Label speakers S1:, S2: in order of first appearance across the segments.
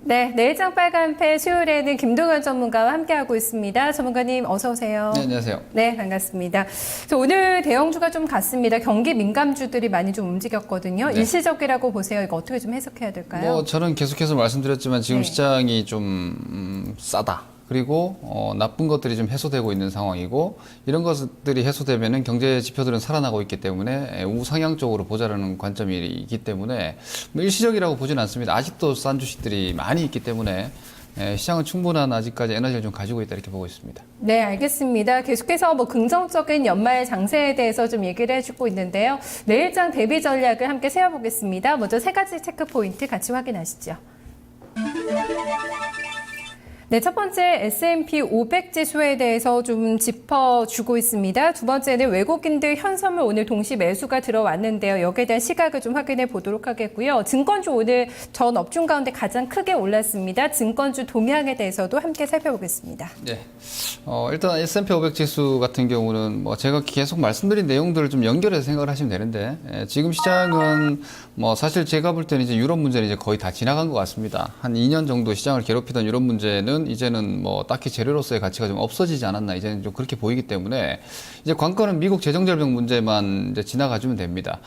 S1: 네, 내일장 빨간패 수요일에는 김동현 전문가와 함께하고 있습니다. 전문가님 어서 오세요.
S2: 네, 안녕하세요.
S1: 네, 반갑습니다. 오늘 대형주가 좀 같습니다. 경기 민감주들이 많이 좀 움직였거든요.
S2: 네.
S1: 일시적이라고 보세요. 이거 어떻게 좀 해석해야 될까요?
S2: 저는 계속해서 말씀드렸지만 지금
S1: 네.
S2: 시장이 좀 싸다. 그리고 나쁜 것들이 좀 해소되고 있는 상황이고 이런 것들이 해소되면은 경제 지표들은 살아나고 있기 때문에 우상향 쪽으로 보자라는 관점이 있기 때문에 뭐 일시적이라고 보지는 않습니다. 아직도 싼 주식들이 많이 있기 때문에 시장은 충분한 아직까지 에너지를 좀 가지고 있다 이렇게 보고 있습니다.
S1: 네, 알겠습니다. 계속해서 뭐 긍정적인 연말 장세에 대해서 좀 얘기를 해주고 있는데요. 내일장 대비 전략을 함께 세워보겠습니다. 먼저 세 가지 체크 포인트 같이 확인하시죠. 네, 첫 번째 S&P 500 지수에 대해서 좀 짚어주고 있습니다. 두 번째는 외국인들 현선물 오늘 동시 매수가 들어왔는데요. 여기에 대한 시각을 좀 확인해 보도록 하겠고요. 증권주 오늘 전 업종 가운데 가장 크게 올랐습니다. 증권주 동향에 대해서도 함께 살펴보겠습니다.
S2: 네. 일단 S&P 500 지수 같은 경우는 뭐 제가 계속 말씀드린 내용들을 좀 연결해서 생각을 하시면 되는데 지금 시장은 뭐 사실 제가 볼 때는 이제 유럽 문제는 이제 거의 다 지나간 것 같습니다. 한 2년 정도 시장을 괴롭히던 유럽 문제는 이제는 뭐 딱히 재료로서의 가치가 좀 없어지지 않았나 이제는 좀 그렇게 보이기 때문에 이제 관건은 미국 재정절벽 문제만 이제 지나가주면 됩니다.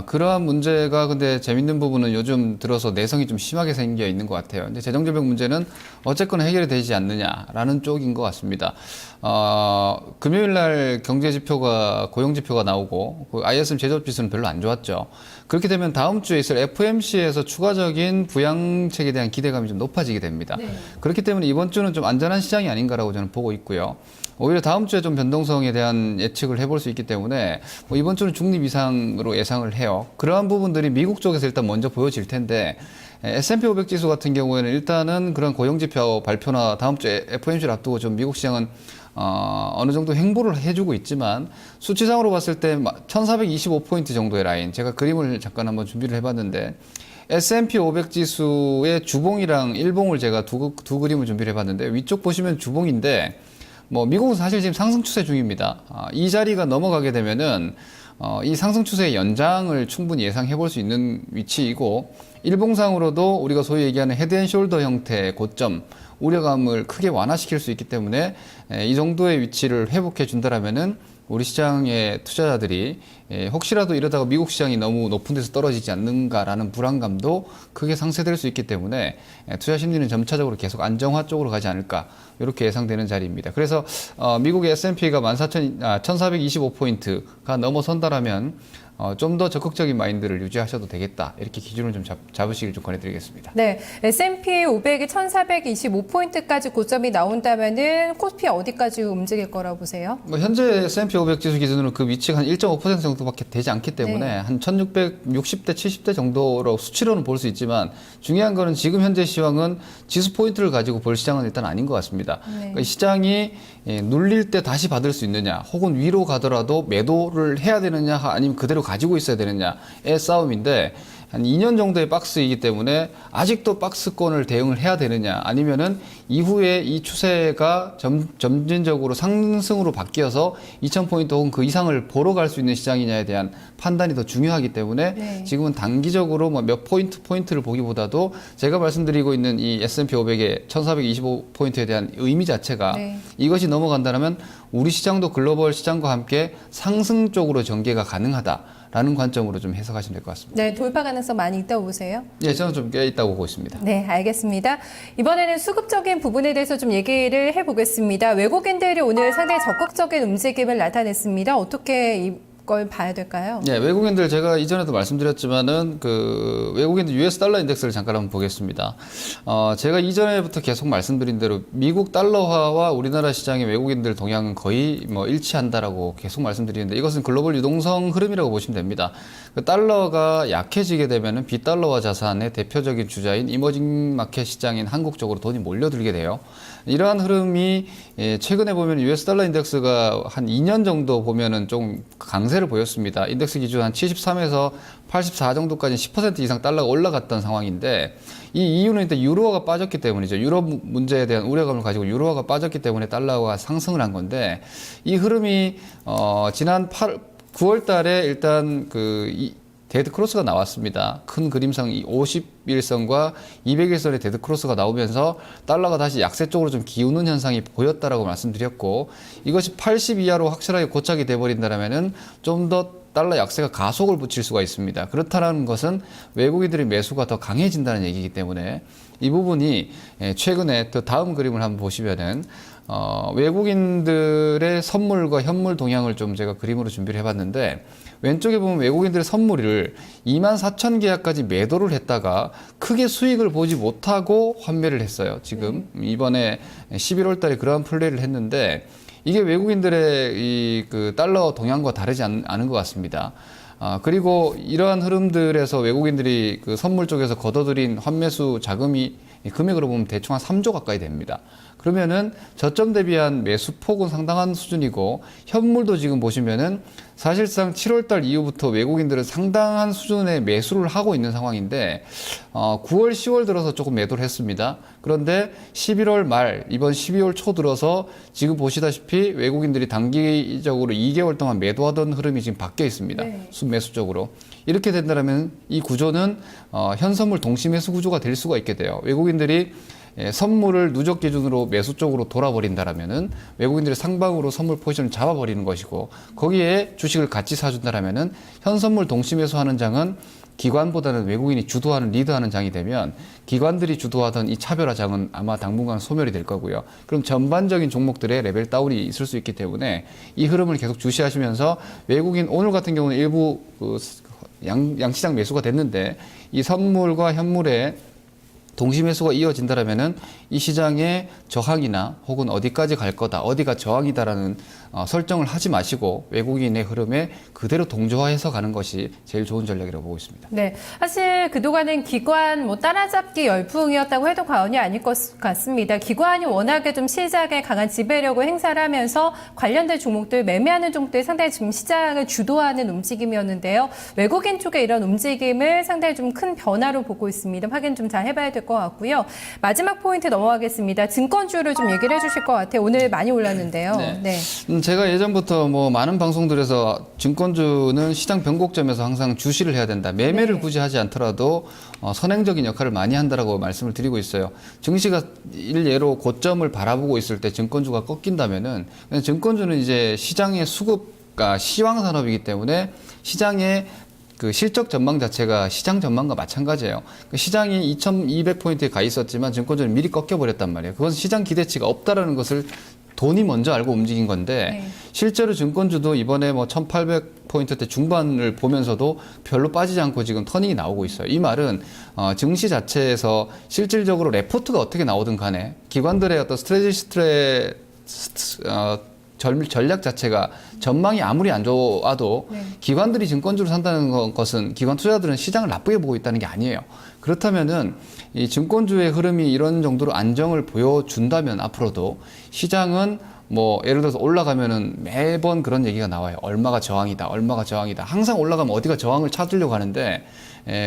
S2: 그러한 문제가 근데 재밌는 부분은 요즘 들어서 내성이 좀 심하게 생겨 있는 것 같아요. 근데 재정절벽 문제는 어쨌거나 해결이 되지 않느냐라는 쪽인 것 같습니다. 금요일 날 경제 지표가 고용 지표가 나오고 그 ISM 제조업 지수는 별로 안 좋았죠. 그렇게 되면 다음 주에 있을 FOMC에서 추가적인 부양책에 대한 기대감이 좀 높아지게 됩니다. 네. 그렇기 때문에 이번 주는 좀 안전한 시장이 아닌가라고 저는 보고 있고요. 오히려 다음 주에 좀 변동성에 대한 예측을 해볼 수 있기 때문에 뭐 이번 주는 중립 이상으로 예상을 해요. 그러한 부분들이 미국 쪽에서 일단 먼저 보여질 텐데 S&P 500 지수 같은 경우에는 일단은 그런 고용지표 발표나 다음 주에 FOMC를 앞두고 좀 미국 시장은 어느 정도 행보를 해주고 있지만 수치상으로 봤을 때 1425포인트 정도의 라인, 제가 그림을 잠깐 한번 준비를 해봤는데 S&P 500 지수의 주봉이랑 일봉을 제가 두 그림을 준비를 해봤는데 위쪽 보시면 주봉인데 뭐 미국은 사실 지금 상승 추세 중입니다. 이 자리가 넘어가게 되면은 이 상승 추세의 연장을 충분히 예상해 볼 수 있는 위치이고 일봉상으로도 우리가 소위 얘기하는 헤드앤숄더 형태의 고점 우려감을 크게 완화시킬 수 있기 때문에 이 정도의 위치를 회복해 준다라면은 우리 시장의 투자자들이 혹시라도 이러다가 미국 시장이 너무 높은 데서 떨어지지 않는가라는 불안감도 크게 상쇄될 수 있기 때문에 투자 심리는 점차적으로 계속 안정화 쪽으로 가지 않을까 이렇게 예상되는 자리입니다. 그래서 미국의 S&P가 1425포인트가 넘어선다라면 좀 더 적극적인 마인드를 유지하셔도 되겠다. 이렇게 기준을 좀 잡으시길 좀 권해드리겠습니다.
S1: 네, S&P 500이 1425포인트까지 고점이 나온다면은 코스피 어디까지 움직일 거라고 보세요?
S2: 뭐 현재 S&P 500 지수 기준으로 그 위치가 한 1.5% 정도밖에 되지 않기 때문에
S1: 네.
S2: 한 1660대 70대 정도로 수치로는 볼 수 있지만 중요한 거는 지금 현재 시황은 지수 포인트를 가지고 볼 시장은 일단 아닌 것 같습니다.
S1: 네.
S2: 그러니까 시장이 눌릴 때 다시 받을 수 있느냐 혹은 위로 가더라도 매도를 해야 되느냐 아니면 그대로 가지고 있어야 되느냐의 싸움인데 한 2년 정도의 박스이기 때문에 아직도 박스권을 대응을 해야 되느냐 아니면은 이후에 이 추세가 점진적으로 상승으로 바뀌어서 2000포인트 혹은 그 이상을 보러 갈 수 있는 시장이냐에 대한 판단이 더 중요하기 때문에
S1: 네.
S2: 지금은 단기적으로 뭐 몇 포인트를 보기보다도 제가 말씀드리고 있는 이 S&P 500의 1425포인트에 대한 의미 자체가
S1: 네.
S2: 이것이 넘어간다면 우리 시장도 글로벌 시장과 함께 상승 쪽으로 전개가 가능하다. 라는 관점으로 좀 해석하시면 될 것 같습니다.
S1: 네, 돌파 가능성 많이 있다고 보세요?
S2: 예, 저는 좀 꽤 있다고 보고 있습니다.
S1: 네, 알겠습니다. 이번에는 수급적인 부분에 대해서 좀 얘기를 해보겠습니다. 외국인들이 오늘 상당히 적극적인 움직임을 나타냈습니다. 어떻게 이걸 봐야 될까요?
S2: 예, 외국인들 제가 이전에도 말씀드렸지만은 그 외국인들 US 달러 인덱스를 잠깐 한번 보겠습니다. 제가 이전에부터 계속 말씀드린 대로 미국 달러화와 우리나라 시장의 외국인들 동향은 거의 뭐 일치한다라고 계속 말씀드리는데 이것은 글로벌 유동성 흐름이라고 보시면 됩니다. 그 달러가 약해지게 되면은 비달러화 자산의 대표적인 주자인 이머징 마켓 시장인 한국 쪽으로 돈이 몰려들게 돼요. 이러한 흐름이 최근에 보면 US 달러 인덱스가 한 2년 정도 보면은 좀 강세를 보였습니다. 인덱스 기준 한 73에서 84 정도까지 10% 이상 달러가 올라갔던 상황인데 이 이유는 일단 유로화가 빠졌기 때문이죠. 유럽 문제에 대한 우려감을 가지고 유로화가 빠졌기 때문에 달러가 상승을 한 건데 이 흐름이 지난 9월 달에 일단 데드 크로스가 나왔습니다. 큰 그림상 51선과 201선의 데드 크로스가 나오면서 달러가 다시 약세 쪽으로 좀 기우는 현상이 보였다라고 말씀드렸고, 이것이 80 이하로 확실하게 고착이 돼버린다면은 좀 더 달러 약세가 가속을 붙일 수가 있습니다. 그렇다는 것은 외국인들의 매수가 더 강해진다는 얘기이기 때문에 이 부분이 최근에 또 다음 그림을 한번 보시면은 외국인들의 선물과 현물 동향을 좀 제가 그림으로 준비를 해봤는데, 왼쪽에 보면 외국인들의 선물을 24,000계약까지 매도를 했다가 크게 수익을 보지 못하고 환매를 했어요. 지금 이번에 11월 달에 그러한 플레이를 했는데, 이게 외국인들의 이 그 달러 동향과 다르지 않은 것 같습니다. 그리고 이러한 흐름들에서 외국인들이 그 선물 쪽에서 걷어들인 환매수 자금이 금액으로 보면 대충 한 3조 가까이 됩니다. 그러면은 저점 대비한 매수 폭은 상당한 수준이고, 현물도 지금 보시면은 사실상 7월달 이후부터 외국인들은 상당한 수준의 매수를 하고 있는 상황인데, 9월, 10월 들어서 조금 매도를 했습니다. 그런데 11월 말, 이번 12월 초 들어서 지금 보시다시피 외국인들이 단기적으로 2개월 동안 매도하던 흐름이 지금 바뀌어 있습니다.
S1: 네.
S2: 순매수 쪽으로. 이렇게 된다면 이 구조는 현선물 동시매수 구조가 될 수가 있게 돼요. 외국인들이 선물을 누적 기준으로 매수 쪽으로 돌아버린다라면은 외국인들이 상방으로 선물 포지션을 잡아버리는 것이고, 거기에 주식을 같이 사준다라면은 현선물 동시매수하는 장은 기관보다는 외국인이 주도하는 리드하는 장이 되면, 기관들이 주도하던 이 차별화 장은 아마 당분간 소멸이 될 거고요. 그럼 전반적인 종목들의 레벨 다운이 있을 수 있기 때문에 이 흐름을 계속 주시하시면서, 외국인 오늘 같은 경우는 일부 양시장 매수가 됐는데, 이 선물과 현물의 동시 매수가 이어진다라면은 이 시장의 저항이나 혹은 어디까지 갈 거다, 어디가 저항이다라는 설정을 하지 마시고 외국인의 흐름에 그대로 동조화해서 가는 것이 제일 좋은 전략이라고 보고 있습니다.
S1: 네, 사실 그동안은 기관 따라잡기 열풍이었다고 해도 과언이 아닐 것 같습니다. 기관이 워낙에 좀 시장에 강한 지배력을 행사를 하면서 관련된 종목들, 매매하는 종목들이 상당히 지금 시장을 주도하는 움직임이었는데요. 외국인 쪽의 이런 움직임을 상당히 좀 큰 변화로 보고 있습니다. 확인 좀 잘 해봐야 될 것 같고요. 마지막 포인트 넘어가겠습니다. 증권주를 좀 얘기를 해주실 것 같아요. 오늘 많이 올랐는데요.
S2: 네. 제가 예전부터 많은 방송들에서 증권주는 시장 변곡점에서 항상 주시를 해야 된다. 매매를 굳이 하지 않더라도 선행적인 역할을 많이 한다라고 말씀을 드리고 있어요. 증시가 일례로 고점을 바라보고 있을 때 증권주가 꺾인다면은, 증권주는 이제 시장의 수급가 시황 산업이기 때문에 시장의 그 실적 전망 자체가 시장 전망과 마찬가지예요. 시장이 2200포인트에 가 있었지만 증권주는 미리 꺾여버렸단 말이에요. 그건 시장 기대치가 없다라는 것을 돈이 먼저 알고 움직인 건데, 실제로 증권주도 이번에 1800포인트대 중반을 보면서도 별로 빠지지 않고 지금 터닝이 나오고 있어요. 이 말은 증시 자체에서 실질적으로 레포트가 어떻게 나오든 간에 기관들의 어떤 전략 자체가 전망이 아무리 안 좋아도 기관들이 증권주를 산다는 것은 기관 투자들은 시장을 나쁘게 보고 있다는 게 아니에요. 그렇다면은 이 증권주의 흐름이 이런 정도로 안정을 보여준다면 앞으로도 시장은 예를 들어서 올라가면은 매번 그런 얘기가 나와요. 얼마가 저항이다, 얼마가 저항이다. 항상 올라가면 어디가 저항을 찾으려고 하는데,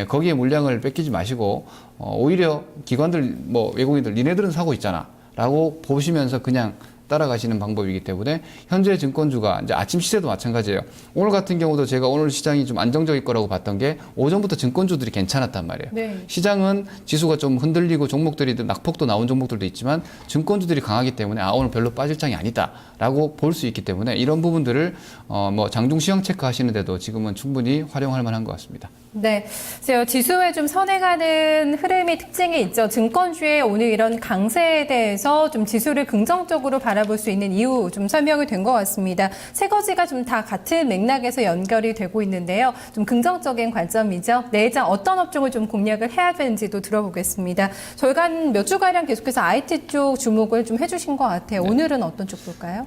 S2: 거기에 물량을 뺏기지 마시고 오히려 기관들 외국인들 니네들은 사고 있잖아 라고 보시면서 그냥 따라가시는 방법이기 때문에 현재 증권주가 이제 아침 시세도 마찬가지예요. 오늘 같은 경우도 제가 오늘 시장이 좀 안정적일 거라고 봤던 게 오전부터 증권주들이 괜찮았단 말이에요.
S1: 네.
S2: 시장은 지수가 좀 흔들리고 종목들이 낙폭도 나온 종목들도 있지만 증권주들이 강하기 때문에 오늘 별로 빠질 장이 아니다라고 볼 수 있기 때문에 이런 부분들을 장중 시황 체크하시는데도 지금은 충분히 활용할 만한 것 같습니다.
S1: 네, 지수에 좀 선행하는 흐름이 특징이 있죠. 증권주의 오늘 이런 강세에 대해서 좀 지수를 긍정적으로 바라볼 수 있는 이유 좀 설명이 된 것 같습니다. 세 가지가 좀 다 같은 맥락에서 연결이 되고 있는데요. 좀 긍정적인 관점이죠. 내장 어떤 업종을 좀 공략을 해야 되는지도 들어보겠습니다. 저희가 한 몇 주가량 계속해서 IT 쪽 주목을 좀 해주신 것 같아요. 오늘은 어떤 쪽 볼까요?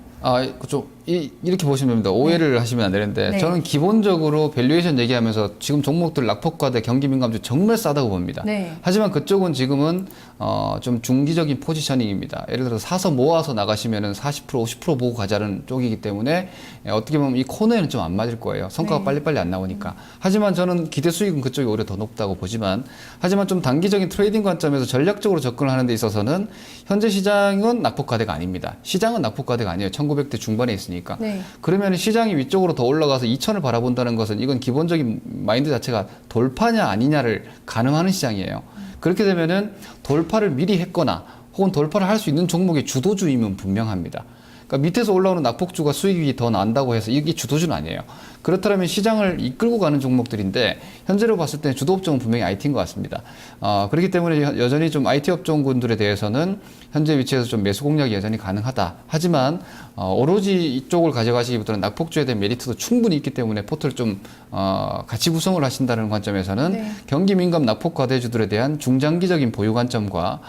S2: 이렇게 보시면 됩니다. 오해를 하시면 안 되는데, 저는 기본적으로 밸류에이션 얘기하면서 지금 종목들 낙폭과대 경기 민감주 정말 싸다고 봅니다. 하지만 그쪽은 지금은 좀 중기적인 포지셔닝입니다. 예를 들어서 사서 모아서 나가시면은 40% 50% 보고 가자는 쪽이기 때문에 어떻게 보면 이 코너에는 좀 안 맞을 거예요. 성과가 빨리빨리 안 나오니까. 하지만 저는 기대 수익은 그쪽이 오히려 더 높다고 보지만, 하지만 좀 단기적인 트레이딩 관점에서 전략적으로 접근을 하는 데 있어서는 현재 시장은 낙폭과대가 아닙니다. 시장은 낙폭과대가 아니에요. 1900대 중반에 있으니까. 아니겠습니까?
S1: 네.
S2: 그러면 시장이 위쪽으로 더 올라가서 2천을 바라본다는 것은 이건 기본적인 마인드 자체가 돌파냐 아니냐를 가늠하는 시장이에요. 그렇게 되면은 돌파를 미리 했거나 혹은 돌파를 할 수 있는 종목의 주도주임은 분명합니다. 그러니까 밑에서 올라오는 낙폭주가 수익이 더 난다고 해서 이게 주도주는 아니에요. 그렇다면 시장을 이끌고 가는 종목들인데 현재로 봤을 때 주도 업종은 분명히 IT인 것 같습니다. 그렇기 때문에 여전히 좀 IT 업종군들에 대해서는 현재 위치에서 좀 매수 공략이 여전히 가능하다. 하지만 오로지 이쪽을 가져가시기보다는 낙폭주에 대한 메리트도 충분히 있기 때문에 포트를 좀 같이 구성을 하신다는 관점에서는
S1: 네.
S2: 경기 민감 낙폭 과대주들에 대한 중장기적인 보유 관점과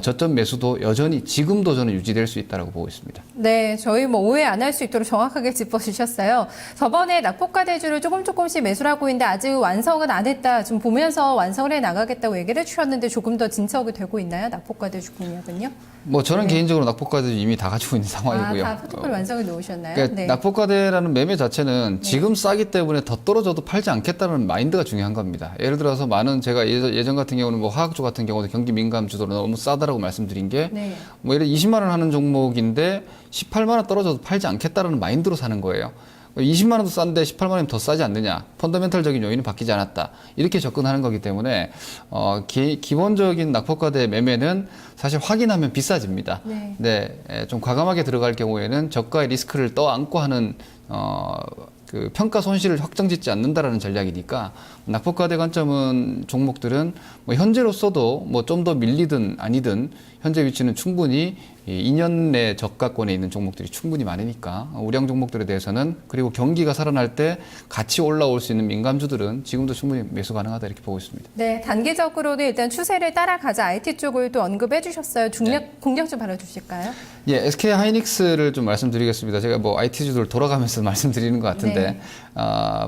S2: 저점 매수도 여전히 지금도 저는 유지될 수 있다고 보고 있습니다.
S1: 네, 저희 뭐 오해 안 할 수 있도록 정확하게 짚어주셨어요. 저번에 낙폭과대주를 조금씩 매수를 하고 있는데 아직 완성은 안 했다. 좀 보면서 완성을 해 나가겠다고 얘기를 해주셨는데 조금 더 진척이 되고 있나요? 낙폭과대주 공략은요?
S2: 뭐 저는 개인적으로 낙폭과대 이미 다 가지고 있는 상황이고요.
S1: 다 포트폴 완성해 놓으셨나요?
S2: 그러니까
S1: 네.
S2: 낙폭과대라는 매매 자체는 지금 싸기 때문에 더 떨어져도 팔지 않겠다는 마인드가 중요한 겁니다. 예를 들어서 많은 제가 예전 같은 경우는 뭐 화학주 같은 경우도 경기 민감 주도로 너무 싸다라고 말씀드린 게
S1: 네.
S2: 뭐 예를 20만 원 하는 종목인데 18만 원 떨어져도 팔지 않겠다라는 마인드로 사는 거예요. 20만 원도 싼데 18만 원이면 더 싸지 않느냐. 펀더멘털적인 요인은 바뀌지 않았다. 이렇게 접근하는 거기 때문에 기본적인 낙폭과대 매매는 사실 확인하면 비싸집니다.
S1: 네.
S2: 네, 좀 과감하게 들어갈 경우에는 저가의 리스크를 떠안고 하는 그 평가 손실을 확정짓지 않는다라는 전략이니까 낙폭과대 관점은 종목들은 뭐 현재로서도 뭐 좀 더 밀리든 아니든 현재 위치는 충분히 2년 내 저가권에 있는 종목들이 충분히 많으니까 우량 종목들에 대해서는 그리고 경기가 살아날 때 같이 올라올 수 있는 민감주들은 지금도 충분히 매수 가능하다 이렇게 보고 있습니다.
S1: 네, 단기적으로는 일단 추세를 따라가자 IT 쪽을 또 언급해 주셨어요. 공략 좀 알려주실까요?
S2: 예, SK 하이닉스를 좀 말씀드리겠습니다. 제가 뭐 IT주들 돌아가면서 말씀드리는 것 같은데,
S1: 네.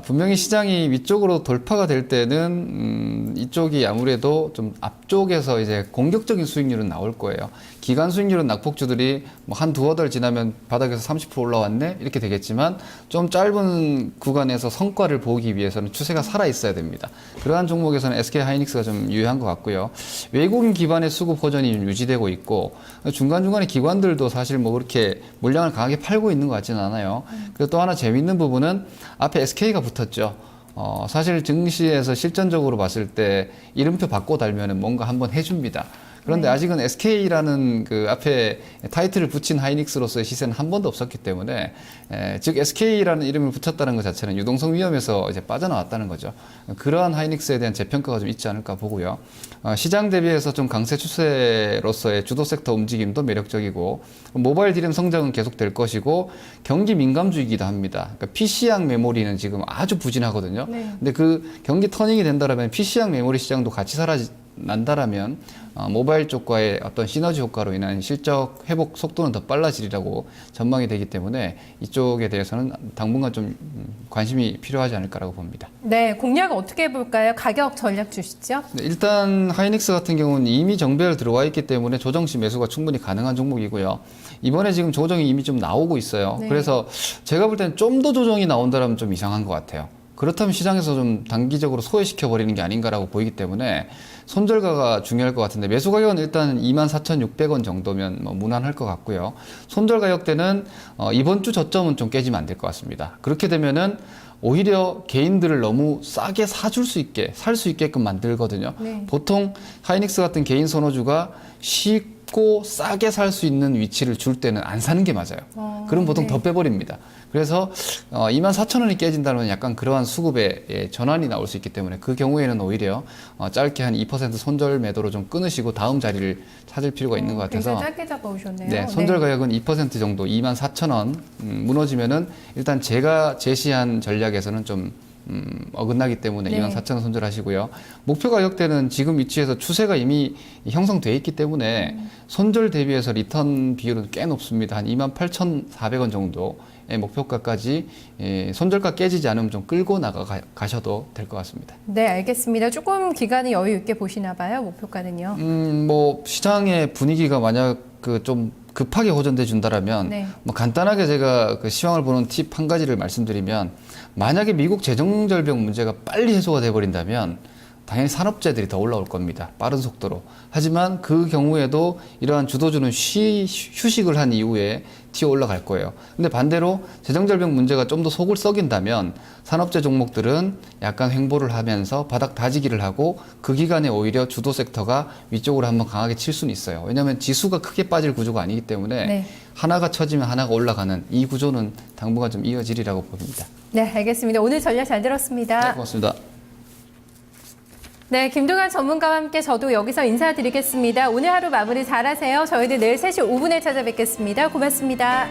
S2: 분명히 시장이 위쪽으로 돌파가 될 때는, 이쪽이 아무래도 좀 앞쪽에서 이제 공격적인 수익률은 나올 거예요. 기간 수익률은 낙폭주들이 뭐 한 두어 달 지나면 바닥에서 30% 올라왔네? 이렇게 되겠지만, 좀 짧은 구간에서 성과를 보기 위해서는 추세가 살아 있어야 됩니다. 그러한 종목에서는 SK 하이닉스가 좀 유효한 것 같고요. 외국인 기반의 수급 호전이 유지되고 있고, 중간중간에 기관들도 사실 뭐 그렇게 물량을 강하게 팔고 있는 것 같지는 않아요. 그리고 또 하나 재밌는 부분은 앞에 SK가 붙었죠. 사실 증시에서 실전적으로 봤을 때 이름표 바꿔 달면은 뭔가 한번 해줍니다. 그런데
S1: 네.
S2: 아직은 SK라는 그 앞에 타이틀을 붙인 하이닉스로서의 시세는 한 번도 없었기 때문에 즉 SK라는 이름을 붙였다는 것 자체는 유동성 위험에서 이제 빠져나왔다는 거죠. 그러한 하이닉스에 대한 재평가가 좀 있지 않을까 보고요. 시장 대비해서 좀 강세 추세로서의 주도 섹터 움직임도 매력적이고 모바일 디램 성장은 계속될 것이고 경기 민감주이기도 합니다. 그러니까 PC향 메모리는 지금 아주 부진하거든요.
S1: 네.
S2: 근데 그 경기 터닝이 된다면 PC향 메모리 시장도 같이 난다라면 모바일 쪽과의 어떤 시너지 효과로 인한 실적 회복 속도는 더 빨라지리라고 전망이 되기 때문에 이쪽에 대해서는 당분간 좀 관심이 필요하지 않을까라고 봅니다.
S1: 네, 공략 어떻게 해볼까요? 가격 전략 주시죠.
S2: 네, 일단 하이닉스 같은 경우는 이미 정배열 들어와 있기 때문에 조정 시 매수가 충분히 가능한 종목이고요. 이번에 지금 조정이 이미 좀 나오고 있어요.
S1: 네.
S2: 그래서 제가 볼 때는 좀 더 조정이 나온다면 좀 이상한 것 같아요. 그렇다면 시장에서 좀 단기적으로 소외시켜버리는 게 아닌가라고 보이기 때문에 손절가가 중요할 것 같은데 매수 가격은 일단 24,600원 정도면 뭐 무난할 것 같고요. 손절 가격대는 이번 주 저점은 좀 깨지면 안 될 것 같습니다. 그렇게 되면은 오히려 개인들을 너무 싸게 사줄 수 있게 살 수 있게끔 만들거든요.
S1: 네.
S2: 보통 하이닉스 같은 개인 선호주가 쉽고 싸게 살 수 있는 위치를 줄 때는 안 사는 게 맞아요. 그럼 보통
S1: 네.
S2: 더 빼버립니다. 그래서 24,000원이 깨진다면 약간 그러한 수급의 전환이 나올 수 있기 때문에 그 경우에는 오히려 짧게 한 2% 손절 매도로 좀 끊으시고 다음 자리를 찾을 필요가 있는 것 같아서
S1: 굉장히 짧게 잡아오셨네요.
S2: 네, 손절 가격은 2% 정도 24,000원 무너지면은 일단 제가 제시한 전략에서는 좀 어긋나기 때문에
S1: 네.
S2: 24,000원 손절하시고요. 목표 가격대는 지금 위치에서 추세가 이미 형성되어 있기 때문에 손절 대비해서 리턴 비율은 꽤 높습니다. 한 28,400원 정도의 목표가까지 손절가 깨지지 않으면 좀 끌고 나가셔도 될 것 같습니다.
S1: 네, 알겠습니다. 조금 기간이 여유 있게 보시나 봐요. 목표가는요.
S2: 뭐 시장의 분위기가 만약 그 좀 급하게 호전돼 준다라면
S1: 네.
S2: 뭐 간단하게 제가 그 시황을 보는 팁 한 가지를 말씀드리면 만약에 미국 재정 절벽 문제가 빨리 해소가 돼 버린다면 당연히 산업재들이 더 올라올 겁니다. 빠른 속도로. 하지만 그 경우에도 이러한 주도주는 휴식을 한 이후에 튀어 올라갈 거예요. 근데 반대로 재정절벽 문제가 좀 더 속을 썩인다면 산업재 종목들은 약간 횡보를 하면서 바닥 다지기를 하고 그 기간에 오히려 주도 섹터가 위쪽으로 한번 강하게 칠 수는 있어요. 왜냐하면 지수가 크게 빠질 구조가 아니기 때문에
S1: 네.
S2: 하나가 처지면 하나가 올라가는 이 구조는 당분간 좀 이어지리라고 봅니다.
S1: 네, 알겠습니다. 오늘 전략 잘 들었습니다.
S2: 네, 고맙습니다.
S1: 네, 김동완 전문가와 함께 저도 여기서 인사드리겠습니다. 오늘 하루 마무리 잘하세요. 저희는 내일 3시 5분에 찾아뵙겠습니다. 고맙습니다.